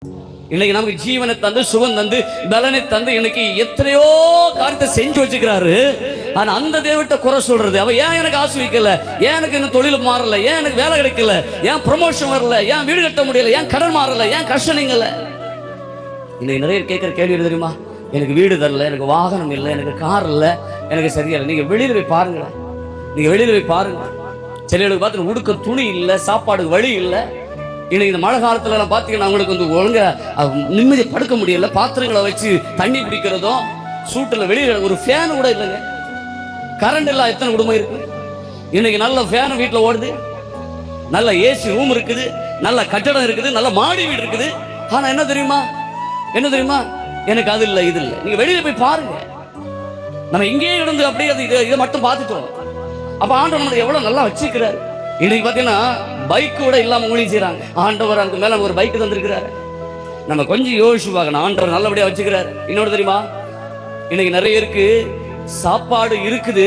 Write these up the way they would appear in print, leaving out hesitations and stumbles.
இன்னைக்கு நமக்கு ஜீவனை தந்து சுகம் தந்து பலனை தந்து இன்னைக்கு எத்தனையோ காரியத்தை செஞ்சு வச்சுக்கிறாரு. ஆனா அந்த தேவட்ட குறை சொல்றது, அவ ஏன் எனக்கு ஆசிரிக்கல, ஏன் எனக்கு இன்னும் தொழில் மாறல, ஏன் எனக்கு வேலை கிடைக்கல, ஏன் ப்ரமோஷன் வரல, ஏன் வீடு கட்ட முடியல, ஏன் கடன் மாறல, ஏன் கஷ்டம் நீங்கல. இன்னைக்கு நிறைய கேட்கிற கேள்வி தெரியுமா? எனக்கு வீடு தரல, எனக்கு வாகனம் இல்லை, எனக்கு கார் இல்லை, எனக்கு சரியா இல்லை. நீங்க வெளியில போய் பாருங்க, நீங்க வெளியில போய் பாருங்க. சிலருக்கு பார்த்து உடுக்க துணி இல்லை, சாப்பாடு வழி இல்லை. இன்னைக்கு இந்த மழை காலத்துல எல்லாம் பாத்தீங்கன்னா அவங்களுக்கு வந்து ஒழுங்க நிம்மதி படுக்க முடியல. பாத்திரங்களை வச்சு தண்ணி பிடிக்கிறதும் சூட்டுல வெளியில ஒரு ஃபேன் கூட இல்லைங்க. கரண்ட் எல்லாம் எத்தனை குடும்பம் இருக்கு இன்னைக்கு? நல்ல ஃபேன் வீட்டுல ஓடுது, நல்ல ஏசி ரூம் இருக்குது, நல்ல கட்டடம் இருக்குது, நல்ல மாடி வீடு இருக்குது. ஆனா என்ன தெரியுமா, என்ன தெரியுமா, எனக்கு அது இல்லை இது இல்லை. நீங்க வெளியில போய் பாருங்க. நம்ம இங்கேயே இருந்து அப்படியே இதை மட்டும் பார்த்துட்டோம். அப்ப ஆண்டவர் நம்மளை எவ்வளவு நல்லா வச்சிருக்கிறாரு. இன்னைக்கு பாத்தீங்கன்னா பைக் கூட இல்லாம ஊழியம் செய்யறாங்க. ஆண்டவர் அதுக்கு மேல ஒரு பைக் தந்திருக்கிறாரு. நம்ம கொஞ்சம் யோசிச்சு பார்க்கணும், ஆண்டவர் நல்லபடியா வச்சுக்கிறாரு. இன்னொரு தெரியுமா, இன்னைக்கு நிறைய இருக்கு சாப்பாடு இருக்குது,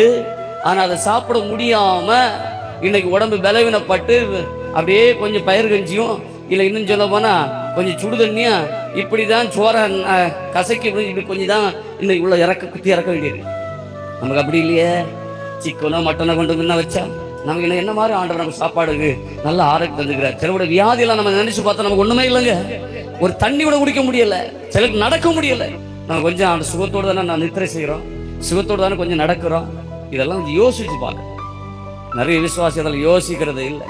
ஆனா அதை சாப்பிட முடியாம இன்னைக்கு உடம்பு பலவீனப்பட்டு அப்படியே கொஞ்சம் பயிர் கஞ்சியும் இல்லை இன்னும் சொல்ல போனா கொஞ்சம் சுடு தண்ணியா இப்படிதான் சோற கசக்கி இப்படி கொஞ்சம் தான் இன்னைக்கு உள்ள குத்தி இறக்க வேண்டியது. நமக்கு அப்படி இல்லையே. சிக்கனோ மட்டனோ கொண்டு முன்ன வச்சா நமக்கு என்ன மாதிரி ஆண்டவர் நமக்கு சாப்பாடுக்கு நல்ல ஆரோக்கியம் தந்துக்கிறார். சிலரோட வியாதியெல்லாம் நம்ம நினைச்சு பார்த்தா நமக்கு ஒண்ணுமே இல்லைங்க. ஒரு தண்ணி கூட குடிக்க முடியல, சிலருக்கு நடக்க முடியல. நம்ம கொஞ்சம் அந்த சுகத்தோடு தானே நான் நித்திரை செய்கிறோம், சுகத்தோடு தானே கொஞ்சம் நடக்கிறோம். இதெல்லாம் யோசிச்சு பார்க்க நிறைய விசுவாசி அதில் யோசிக்கிறது இல்லை.